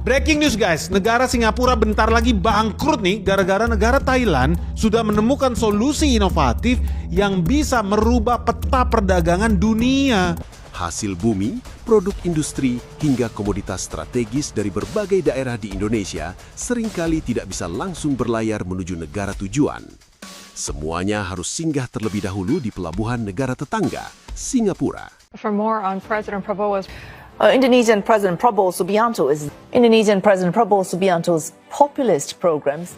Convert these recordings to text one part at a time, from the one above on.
Breaking news guys, negara Singapura bentar lagi bangkrut nih gara-gara negara Thailand sudah menemukan solusi inovatif yang bisa merubah peta perdagangan dunia. Hasil bumi, produk industri, hingga komoditas strategis dari berbagai daerah di Indonesia seringkali tidak bisa langsung berlayar menuju negara tujuan. Semuanya harus singgah terlebih dahulu di pelabuhan negara tetangga, Singapura. For more on President Prabowo's Indonesian President Prabowo Subianto's populist programs.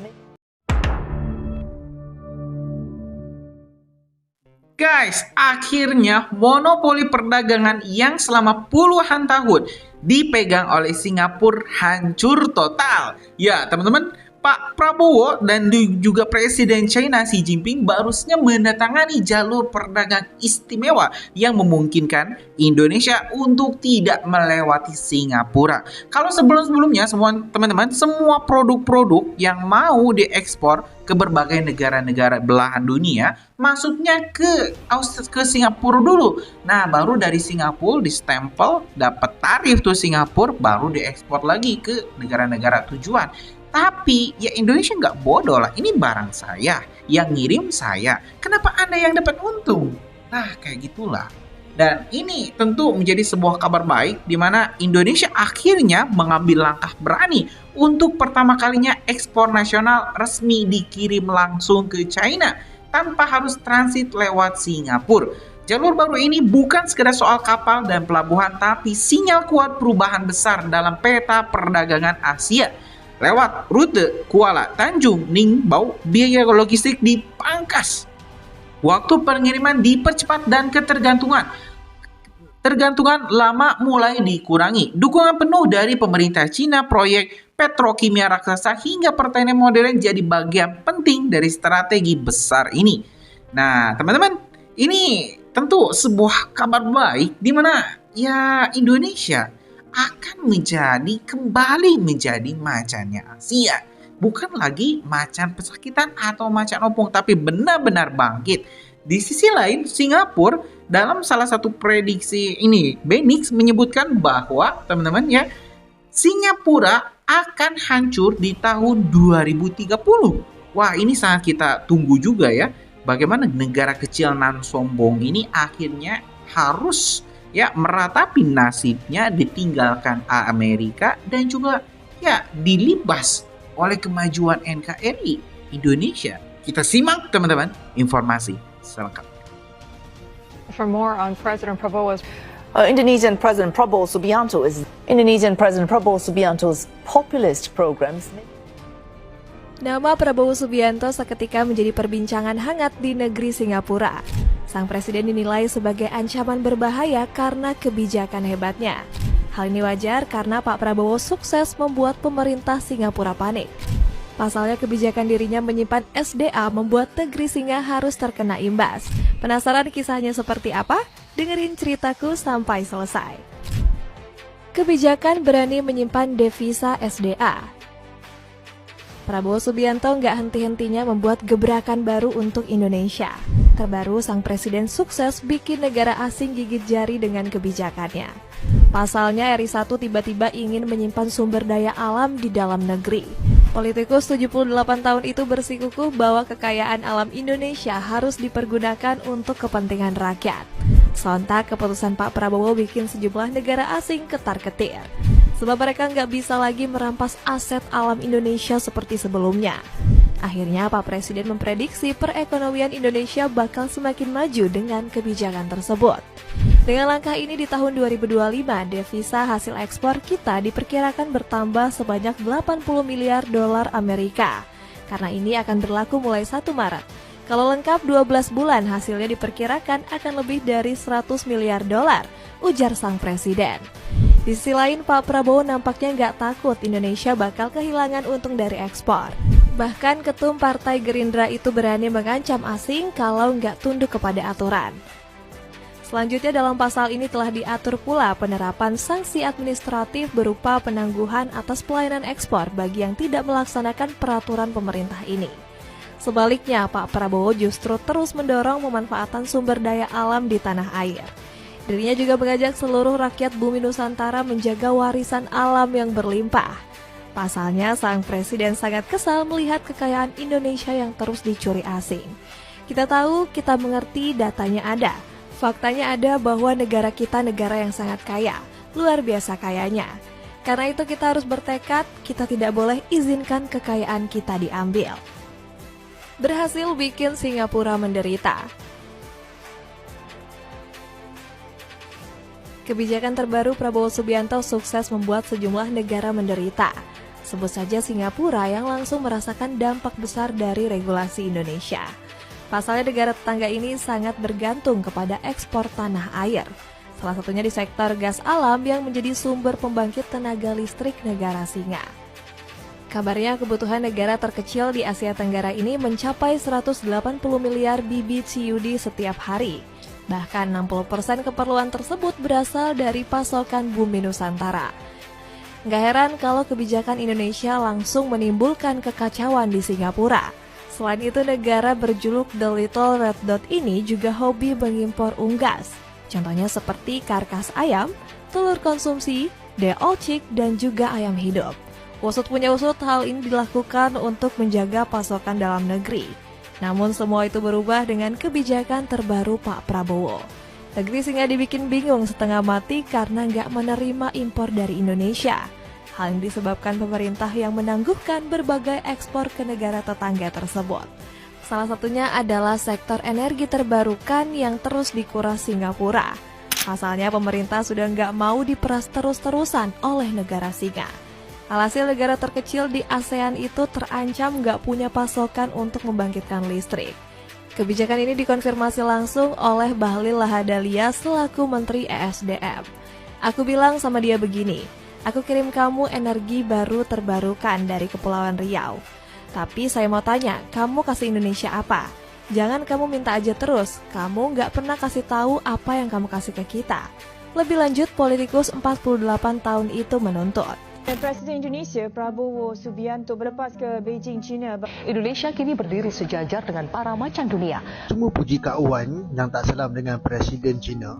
Guys, akhirnya monopoli perdagangan yang selama puluhan tahun dipegang oleh Singapura hancur total. Ya, teman-teman, Pak Prabowo dan juga Presiden China Xi Jinping barusan menandatangani jalur perdagangan istimewa yang memungkinkan Indonesia untuk tidak melewati Singapura. Kalau sebelum-sebelumnya semua produk-produk yang mau diekspor ke berbagai negara-negara belahan dunia masuknya ke Singapura dulu. Nah, baru dari Singapura distempel, dapat tarif tuh Singapura, baru diekspor lagi ke negara-negara tujuan. Tapi ya Indonesia nggak bodoh lah, ini barang saya, yang ngirim saya, kenapa Anda yang dapat untung? Nah, kayak gitulah. Dan ini tentu menjadi sebuah kabar baik di mana Indonesia akhirnya mengambil langkah berani untuk pertama kalinya ekspor nasional resmi dikirim langsung ke China tanpa harus transit lewat Singapura. Jalur baru ini bukan sekedar soal kapal dan pelabuhan, tapi sinyal kuat perubahan besar dalam peta perdagangan Asia. Lewat rute Kuala Tanjung Ningbao, biaya logistik dipangkas, waktu pengiriman dipercepat dan ketergantungan lama mulai dikurangi. Dukungan penuh dari pemerintah Cina, proyek petrokimia raksasa hingga pertanian modern jadi bagian penting dari strategi besar ini. Nah, teman-teman, ini tentu sebuah kabar baik di mana ya Indonesia akan kembali menjadi macannya Asia. Bukan lagi macan pesakitan atau macan opung, tapi benar-benar bangkit. Di sisi lain, Singapura dalam salah satu prediksi ini, Benix menyebutkan bahwa teman-teman ya, Singapura akan hancur di tahun 2030. Wah, ini sangat kita tunggu juga ya. Bagaimana negara kecil nan sombong ini akhirnya harus meratapi nasibnya, ditinggalkan Amerika dan juga dilibas oleh kemajuan NKRI Indonesia. Kita simak teman-teman informasi selengkapnya. For more on President Prabowo's Indonesian President Prabowo Subianto's populist programs. Nama Prabowo Subianto seketika menjadi perbincangan hangat di negeri Singapura. Sang presiden dinilai sebagai ancaman berbahaya karena kebijakan hebatnya. Hal ini wajar karena Pak Prabowo sukses membuat pemerintah Singapura panik. Pasalnya kebijakan dirinya menyimpan SDA membuat negeri Singa harus terkena imbas. Penasaran kisahnya seperti apa? Dengerin ceritaku sampai selesai. Kebijakan berani menyimpan devisa SDA. Prabowo Subianto nggak henti-hentinya membuat gebrakan baru untuk Indonesia. Terbaru, sang presiden sukses bikin negara asing gigit jari dengan kebijakannya. Pasalnya, RI1 tiba-tiba ingin menyimpan sumber daya alam di dalam negeri. Politikus 78 tahun itu bersikukuh bahwa kekayaan alam Indonesia harus dipergunakan untuk kepentingan rakyat. Sontak, keputusan Pak Prabowo bikin sejumlah negara asing ketar-ketir. Sebab mereka nggak bisa lagi merampas aset alam Indonesia seperti sebelumnya. Akhirnya Pak Presiden memprediksi perekonomian Indonesia bakal semakin maju dengan kebijakan tersebut. Dengan langkah ini di tahun 2025, devisa hasil ekspor kita diperkirakan bertambah sebanyak 80 miliar dolar Amerika. Karena ini akan berlaku mulai 1 Maret. Kalau lengkap 12 bulan, hasilnya diperkirakan akan lebih dari 100 miliar dolar, ujar sang presiden. Di sisi lain, Pak Prabowo nampaknya nggak takut Indonesia bakal kehilangan untung dari ekspor. Bahkan ketum Partai Gerindra itu berani mengancam asing kalau nggak tunduk kepada aturan. Selanjutnya dalam pasal ini telah diatur pula penerapan sanksi administratif berupa penangguhan atas pelayanan ekspor bagi yang tidak melaksanakan peraturan pemerintah ini. Sebaliknya, Pak Prabowo justru terus mendorong pemanfaatan sumber daya alam di tanah air. Dirinya juga mengajak seluruh rakyat bumi Nusantara menjaga warisan alam yang berlimpah. Pasalnya, sang presiden sangat kesal melihat kekayaan Indonesia yang terus dicuri asing. Kita tahu, kita mengerti, datanya ada. Faktanya ada bahwa negara kita negara yang sangat kaya, luar biasa kayanya. Karena itu kita harus bertekad, kita tidak boleh izinkan kekayaan kita diambil. Berhasil bikin Singapura menderita. Kebijakan terbaru Prabowo Subianto sukses membuat sejumlah negara menderita. Sebut saja Singapura yang langsung merasakan dampak besar dari regulasi Indonesia. Pasalnya negara tetangga ini sangat bergantung kepada ekspor tanah air. Salah satunya di sektor gas alam yang menjadi sumber pembangkit tenaga listrik negara Singa. Kabarnya kebutuhan negara terkecil di Asia Tenggara ini mencapai 180 miliar BBTUD setiap hari. Bahkan 60% keperluan tersebut berasal dari pasokan bumi Nusantara. Nggak heran kalau kebijakan Indonesia langsung menimbulkan kekacauan di Singapura. Selain itu, negara berjuluk The Little Red Dot ini juga hobi mengimpor unggas. Contohnya seperti karkas ayam, telur konsumsi, deolcik, dan juga ayam hidup. Usut punya usut, hal ini dilakukan untuk menjaga pasokan dalam negeri. Namun semua itu berubah dengan kebijakan terbaru Pak Prabowo. Negeri Singa dibikin bingung setengah mati karena nggak menerima impor dari Indonesia. Hal ini disebabkan pemerintah yang menangguhkan berbagai ekspor ke negara tetangga tersebut. Salah satunya adalah sektor energi terbarukan yang terus dikuras Singapura. Pasalnya pemerintah sudah nggak mau diperas terus-terusan oleh negara Singa. Alhasil negara terkecil di ASEAN itu terancam nggak punya pasokan untuk membangkitkan listrik. Kebijakan ini dikonfirmasi langsung oleh Bahlil Lahadalia selaku Menteri ESDM. Aku bilang sama dia begini, aku kirim kamu energi baru terbarukan dari Kepulauan Riau. Tapi saya mau tanya, kamu kasih Indonesia apa? Jangan kamu minta aja terus, kamu nggak pernah kasih tahu apa yang kamu kasih ke kita. Lebih lanjut, politikus 48 tahun itu menuntut. Presiden Indonesia Prabowo Subianto berlepas ke Beijing, China. Indonesia kini berdiri sejajar dengan para macan dunia. Semua puji Kak Wan yang tak salam dengan Presiden China.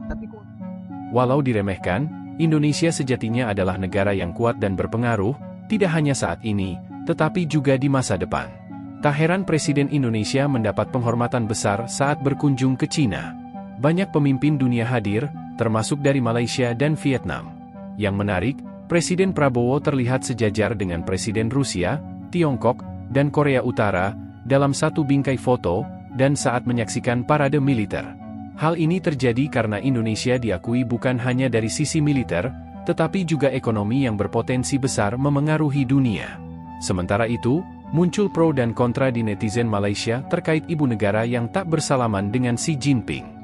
Walau diremehkan, Indonesia sejatinya adalah negara yang kuat dan berpengaruh, tidak hanya saat ini, tetapi juga di masa depan. Tak heran Presiden Indonesia mendapat penghormatan besar saat berkunjung ke China. Banyak pemimpin dunia hadir, termasuk dari Malaysia dan Vietnam. Yang menarik, Presiden Prabowo terlihat sejajar dengan Presiden Rusia, Tiongkok, dan Korea Utara dalam satu bingkai foto dan saat menyaksikan parade militer. Hal ini terjadi karena Indonesia diakui bukan hanya dari sisi militer, tetapi juga ekonomi yang berpotensi besar memengaruhi dunia. Sementara itu, muncul pro dan kontra di netizen Malaysia terkait ibu negara yang tak bersalaman dengan Xi Jinping.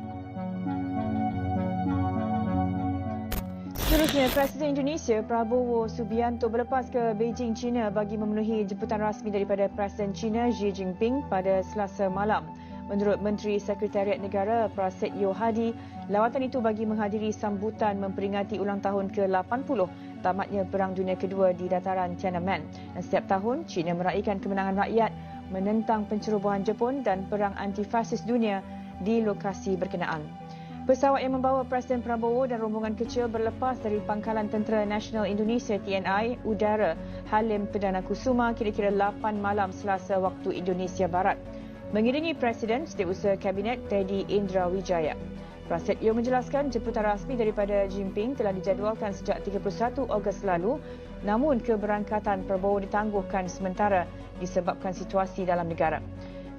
Seterusnya, Presiden Indonesia Prabowo Subianto berlepas ke Beijing, China bagi memenuhi jemputan rasmi daripada Presiden China Xi Jinping pada Selasa malam. Menurut Menteri Sekretariat Negara Prasetyo Hadi, lawatan itu bagi menghadiri sambutan memperingati ulang tahun ke-80 tamatnya Perang Dunia Kedua di dataran Tiananmen. Dan setiap tahun, China meraihkan kemenangan rakyat menentang pencerobohan Jepun dan perang anti-fasis dunia di lokasi berkenaan. Pesawat yang membawa Presiden Prabowo dan rombongan kecil berlepas dari Pangkalan Tentera Nasional Indonesia TNI Udara Halim Perdana Kusuma kira-kira 8 malam Selasa waktu Indonesia Barat. Mengiringi Presiden, Setiausaha Kabinet Teddy Indra Wijaya. Prasetyo menjelaskan jemputan rasmi daripada Jinping telah dijadualkan sejak 31 Ogos lalu, namun keberangkatan Prabowo ditangguhkan sementara disebabkan situasi dalam negara.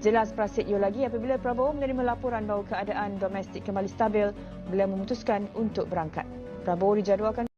Jelas Prasetyo lagi apabila Prabowo menerima laporan bahawa keadaan domestik kembali stabil, beliau memutuskan untuk berangkat. Prabowo dijadualkan.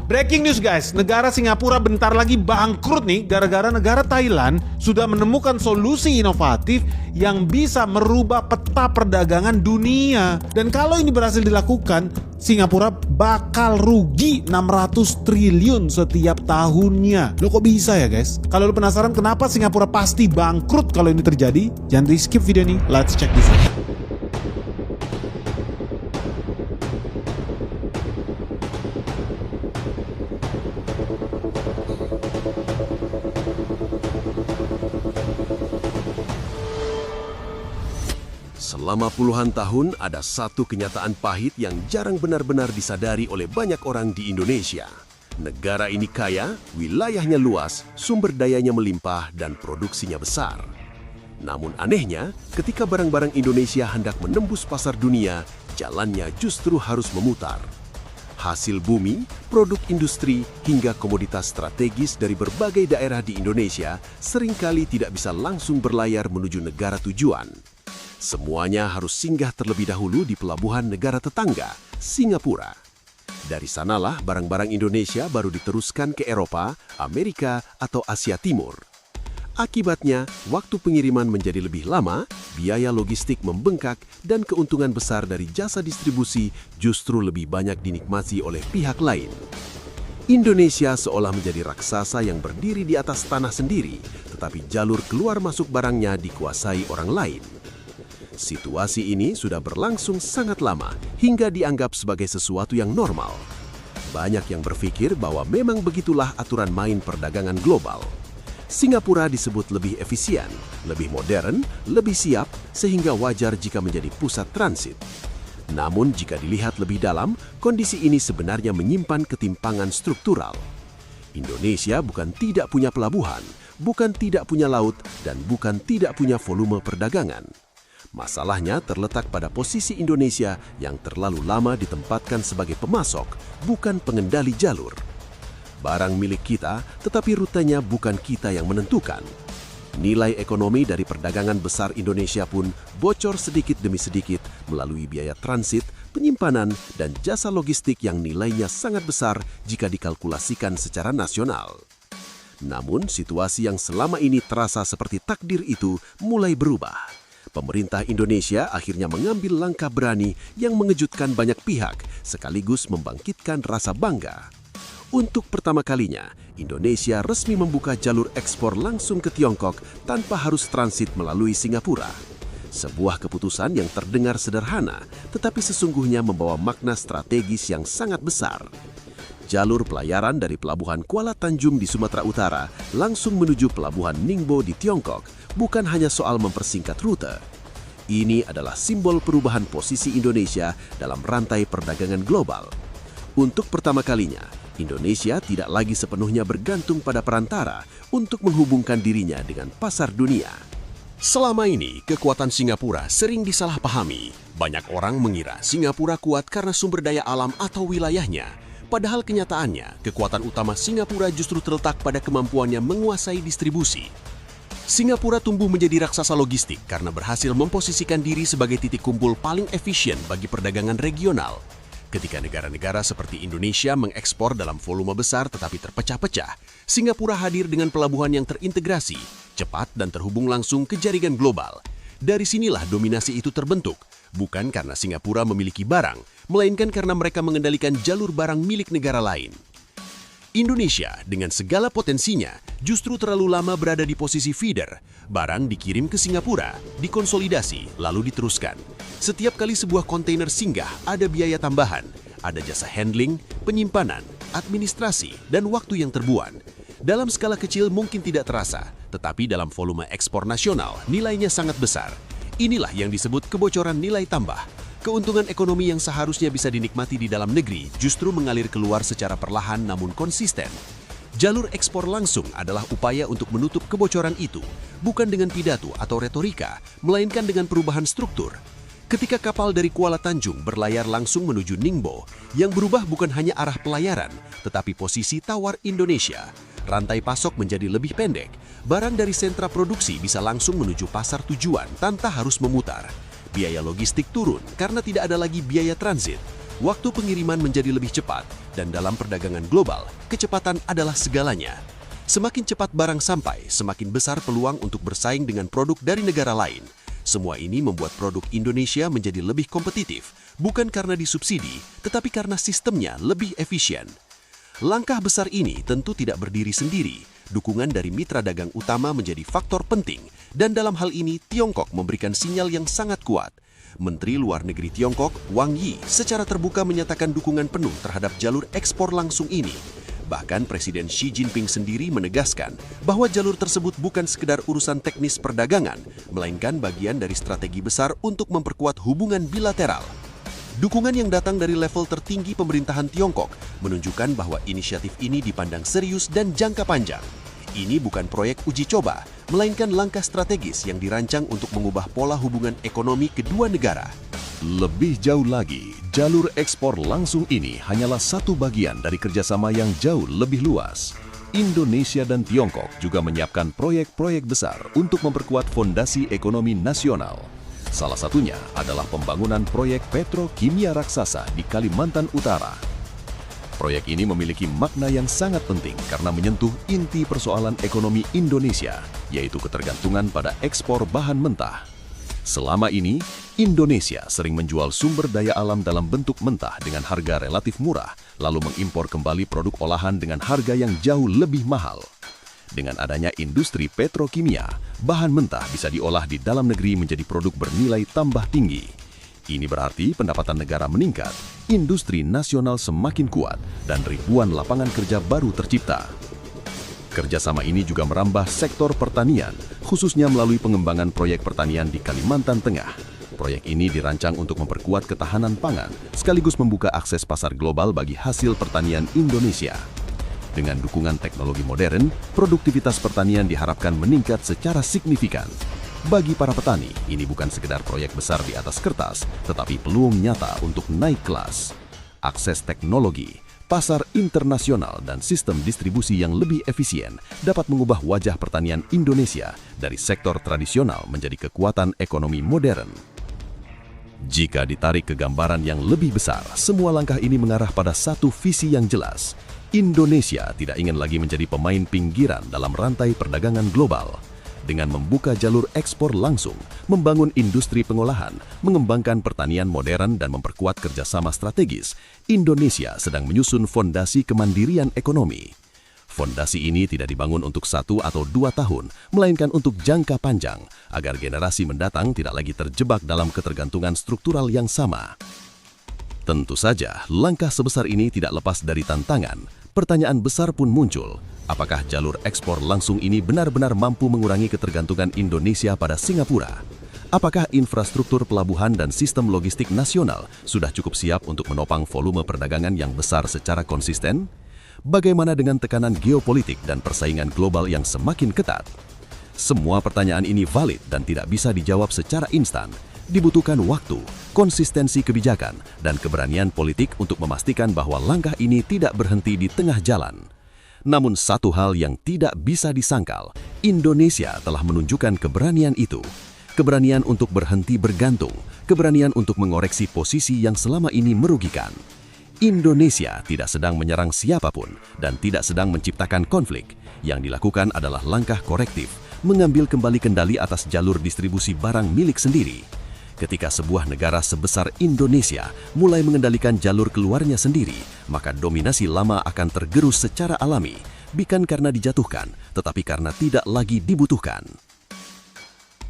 Breaking news guys, negara Singapura bentar lagi bangkrut nih gara-gara negara Thailand sudah menemukan solusi inovatif yang bisa merubah peta perdagangan dunia. Dan kalau ini berhasil dilakukan, Singapura bakal rugi 600 triliun setiap tahunnya. Loh kok bisa ya guys? Kalau lo penasaran kenapa Singapura pasti bangkrut kalau ini terjadi, jangan di skip video ini, let's check this out. Selama puluhan tahun ada satu kenyataan pahit yang jarang benar-benar disadari oleh banyak orang di Indonesia. Negara ini kaya, wilayahnya luas, sumber dayanya melimpah, dan produksinya besar. Namun anehnya, ketika barang-barang Indonesia hendak menembus pasar dunia, jalannya justru harus memutar. Hasil bumi, produk industri, hingga komoditas strategis dari berbagai daerah di Indonesia seringkali tidak bisa langsung berlayar menuju negara tujuan. Semuanya harus singgah terlebih dahulu di pelabuhan negara tetangga, Singapura. Dari sanalah barang-barang Indonesia baru diteruskan ke Eropa, Amerika, atau Asia Timur. Akibatnya, waktu pengiriman menjadi lebih lama, biaya logistik membengkak, dan keuntungan besar dari jasa distribusi justru lebih banyak dinikmati oleh pihak lain. Indonesia seolah menjadi raksasa yang berdiri di atas tanah sendiri, tetapi jalur keluar masuk barangnya dikuasai orang lain. Situasi ini sudah berlangsung sangat lama hingga dianggap sebagai sesuatu yang normal. Banyak yang berpikir bahwa memang begitulah aturan main perdagangan global. Singapura disebut lebih efisien, lebih modern, lebih siap, sehingga wajar jika menjadi pusat transit. Namun jika dilihat lebih dalam, kondisi ini sebenarnya menyimpan ketimpangan struktural. Indonesia bukan tidak punya pelabuhan, bukan tidak punya laut, dan bukan tidak punya volume perdagangan. Masalahnya terletak pada posisi Indonesia yang terlalu lama ditempatkan sebagai pemasok, bukan pengendali jalur. Barang milik kita, tetapi rutenya bukan kita yang menentukan. Nilai ekonomi dari perdagangan besar Indonesia pun bocor sedikit demi sedikit melalui biaya transit, penyimpanan, dan jasa logistik yang nilainya sangat besar jika dikalkulasikan secara nasional. Namun, situasi yang selama ini terasa seperti takdir itu mulai berubah. Pemerintah Indonesia akhirnya mengambil langkah berani yang mengejutkan banyak pihak, sekaligus membangkitkan rasa bangga. Untuk pertama kalinya, Indonesia resmi membuka jalur ekspor langsung ke Tiongkok tanpa harus transit melalui Singapura. Sebuah keputusan yang terdengar sederhana, tetapi sesungguhnya membawa makna strategis yang sangat besar. Jalur pelayaran dari Pelabuhan Kuala Tanjung di Sumatera Utara langsung menuju Pelabuhan Ningbo di Tiongkok bukan hanya soal mempersingkat rute. Ini adalah simbol perubahan posisi Indonesia dalam rantai perdagangan global. Untuk pertama kalinya, Indonesia tidak lagi sepenuhnya bergantung pada perantara untuk menghubungkan dirinya dengan pasar dunia. Selama ini, kekuatan Singapura sering disalahpahami. Banyak orang mengira Singapura kuat karena sumber daya alam atau wilayahnya. Padahal kenyataannya, kekuatan utama Singapura justru terletak pada kemampuannya menguasai distribusi. Singapura tumbuh menjadi raksasa logistik karena berhasil memposisikan diri sebagai titik kumpul paling efisien bagi perdagangan regional. Ketika negara-negara seperti Indonesia mengekspor dalam volume besar tetapi terpecah-pecah, Singapura hadir dengan pelabuhan yang terintegrasi, cepat dan terhubung langsung ke jaringan global. Dari sinilah dominasi itu terbentuk, bukan karena Singapura memiliki barang, melainkan karena mereka mengendalikan jalur barang milik negara lain. Indonesia dengan segala potensinya justru terlalu lama berada di posisi feeder. Barang dikirim ke Singapura, dikonsolidasi, lalu diteruskan. Setiap kali sebuah kontainer singgah ada biaya tambahan, ada jasa handling, penyimpanan, administrasi, dan waktu yang terbuang. Dalam skala kecil mungkin tidak terasa, tetapi dalam volume ekspor nasional nilainya sangat besar. Inilah yang disebut kebocoran nilai tambah. Keuntungan ekonomi yang seharusnya bisa dinikmati di dalam negeri justru mengalir keluar secara perlahan namun konsisten. Jalur ekspor langsung adalah upaya untuk menutup kebocoran itu, bukan dengan pidato atau retorika, melainkan dengan perubahan struktur. Ketika kapal dari Kuala Tanjung berlayar langsung menuju Ningbo, yang berubah bukan hanya arah pelayaran, tetapi posisi tawar Indonesia. Rantai pasok menjadi lebih pendek, barang dari sentra produksi bisa langsung menuju pasar tujuan tanpa harus memutar. Biaya logistik turun karena tidak ada lagi biaya transit. Waktu pengiriman menjadi lebih cepat, dan dalam perdagangan global, kecepatan adalah segalanya. Semakin cepat barang sampai, semakin besar peluang untuk bersaing dengan produk dari negara lain. Semua ini membuat produk Indonesia menjadi lebih kompetitif, bukan karena disubsidi, tetapi karena sistemnya lebih efisien. Langkah besar ini tentu tidak berdiri sendiri. Dukungan dari mitra dagang utama menjadi faktor penting, dan dalam hal ini Tiongkok memberikan sinyal yang sangat kuat. Menteri Luar Negeri Tiongkok, Wang Yi, secara terbuka menyatakan dukungan penuh terhadap jalur ekspor langsung ini. Bahkan Presiden Xi Jinping sendiri menegaskan bahwa jalur tersebut bukan sekedar urusan teknis perdagangan, melainkan bagian dari strategi besar untuk memperkuat hubungan bilateral. Dukungan yang datang dari level tertinggi pemerintahan Tiongkok menunjukkan bahwa inisiatif ini dipandang serius dan jangka panjang. Ini bukan proyek uji coba, melainkan langkah strategis yang dirancang untuk mengubah pola hubungan ekonomi kedua negara. Lebih jauh lagi, jalur ekspor langsung ini hanyalah satu bagian dari kerjasama yang jauh lebih luas. Indonesia dan Tiongkok juga menyiapkan proyek-proyek besar untuk memperkuat fondasi ekonomi nasional. Salah satunya adalah pembangunan proyek petrokimia raksasa di Kalimantan Utara. Proyek ini memiliki makna yang sangat penting karena menyentuh inti persoalan ekonomi Indonesia, yaitu ketergantungan pada ekspor bahan mentah. Selama ini, Indonesia sering menjual sumber daya alam dalam bentuk mentah dengan harga relatif murah, lalu mengimpor kembali produk olahan dengan harga yang jauh lebih mahal. Dengan adanya industri petrokimia, bahan mentah bisa diolah di dalam negeri menjadi produk bernilai tambah tinggi. Ini berarti pendapatan negara meningkat, industri nasional semakin kuat, dan ribuan lapangan kerja baru tercipta. Kerjasama ini juga merambah sektor pertanian, khususnya melalui pengembangan proyek pertanian di Kalimantan Tengah. Proyek ini dirancang untuk memperkuat ketahanan pangan, sekaligus membuka akses pasar global bagi hasil pertanian Indonesia. Dengan dukungan teknologi modern, produktivitas pertanian diharapkan meningkat secara signifikan. Bagi para petani, ini bukan sekedar proyek besar di atas kertas, tetapi peluang nyata untuk naik kelas. Akses teknologi, pasar internasional, dan sistem distribusi yang lebih efisien dapat mengubah wajah pertanian Indonesia dari sektor tradisional menjadi kekuatan ekonomi modern. Jika ditarik ke gambaran yang lebih besar, semua langkah ini mengarah pada satu visi yang jelas. Indonesia tidak ingin lagi menjadi pemain pinggiran dalam rantai perdagangan global. Dengan membuka jalur ekspor langsung, membangun industri pengolahan, mengembangkan pertanian modern, dan memperkuat kerjasama strategis, Indonesia sedang menyusun fondasi kemandirian ekonomi. Fondasi ini tidak dibangun untuk 1 atau 2 tahun, melainkan untuk jangka panjang, agar generasi mendatang tidak lagi terjebak dalam ketergantungan struktural yang sama. Tentu saja, langkah sebesar ini tidak lepas dari tantangan. Pertanyaan besar pun muncul. Apakah jalur ekspor langsung ini benar-benar mampu mengurangi ketergantungan Indonesia pada Singapura? Apakah infrastruktur pelabuhan dan sistem logistik nasional sudah cukup siap untuk menopang volume perdagangan yang besar secara konsisten? Bagaimana dengan tekanan geopolitik dan persaingan global yang semakin ketat? Semua pertanyaan ini valid dan tidak bisa dijawab secara instan. Dibutuhkan waktu, konsistensi kebijakan, dan keberanian politik untuk memastikan bahwa langkah ini tidak berhenti di tengah jalan. Namun satu hal yang tidak bisa disangkal, Indonesia telah menunjukkan keberanian itu. Keberanian untuk berhenti bergantung, keberanian untuk mengoreksi posisi yang selama ini merugikan. Indonesia tidak sedang menyerang siapapun dan tidak sedang menciptakan konflik. Yang dilakukan adalah langkah korektif, mengambil kembali kendali atas jalur distribusi barang milik sendiri. Ketika sebuah negara sebesar Indonesia mulai mengendalikan jalur keluarnya sendiri, maka dominasi lama akan tergerus secara alami, bukan karena dijatuhkan, tetapi karena tidak lagi dibutuhkan.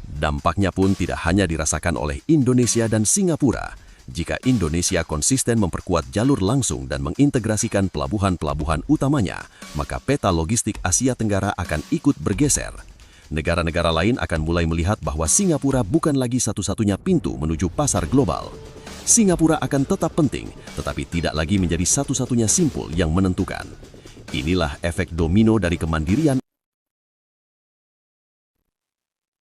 Dampaknya pun tidak hanya dirasakan oleh Indonesia dan Singapura. Jika Indonesia konsisten memperkuat jalur langsung dan mengintegrasikan pelabuhan-pelabuhan utamanya, maka peta logistik Asia Tenggara akan ikut bergeser. Negara-negara lain akan mulai melihat bahwa Singapura bukan lagi satu-satunya pintu menuju pasar global. Singapura akan tetap penting, tetapi tidak lagi menjadi satu-satunya simpul yang menentukan. Inilah efek domino dari kemandirian.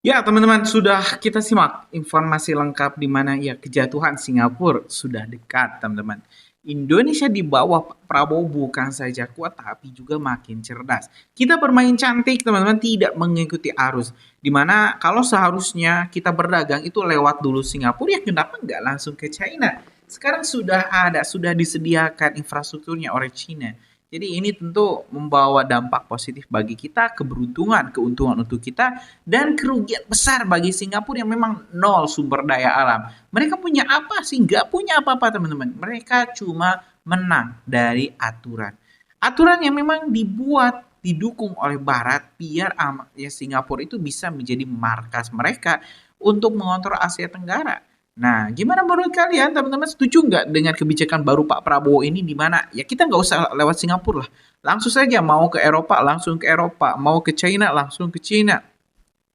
Ya, teman-teman, sudah kita simak informasi lengkap di mana ya kejatuhan Singapura sudah dekat, teman-teman. Indonesia di bawah Prabowo bukan saja kuat, tapi juga makin cerdas. Kita bermain cantik, teman-teman, tidak mengikuti arus. Dimana kalau seharusnya kita berdagang itu lewat dulu Singapura, ya kenapa nggak langsung ke China? Sekarang sudah ada, sudah disediakan infrastrukturnya oleh China. Jadi ini tentu membawa dampak positif bagi kita, keberuntungan, keuntungan untuk kita, dan kerugian besar bagi Singapura yang memang nol sumber daya alam. Mereka punya apa sih? Nggak punya apa-apa, teman-teman. Mereka cuma menang dari aturan. Aturan yang memang dibuat, didukung oleh Barat, biar ya Singapura itu bisa menjadi markas mereka untuk mengontrol Asia Tenggara. Nah, gimana menurut kalian teman-teman, setuju nggak dengan kebijakan baru Pak Prabowo ini, di mana ya kita nggak usah lewat Singapura lah. Langsung saja mau ke Eropa, langsung ke Eropa. Mau ke China, langsung ke China.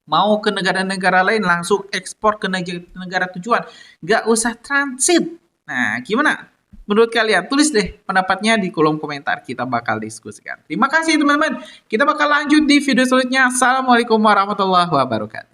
Mau ke negara-negara lain, langsung ekspor ke negara tujuan. Nggak usah transit. Nah, gimana menurut kalian? Tulis deh pendapatnya di kolom komentar. Kita bakal diskusikan. Terima kasih teman-teman. Kita bakal lanjut di video selanjutnya. Assalamualaikum warahmatullahi wabarakatuh.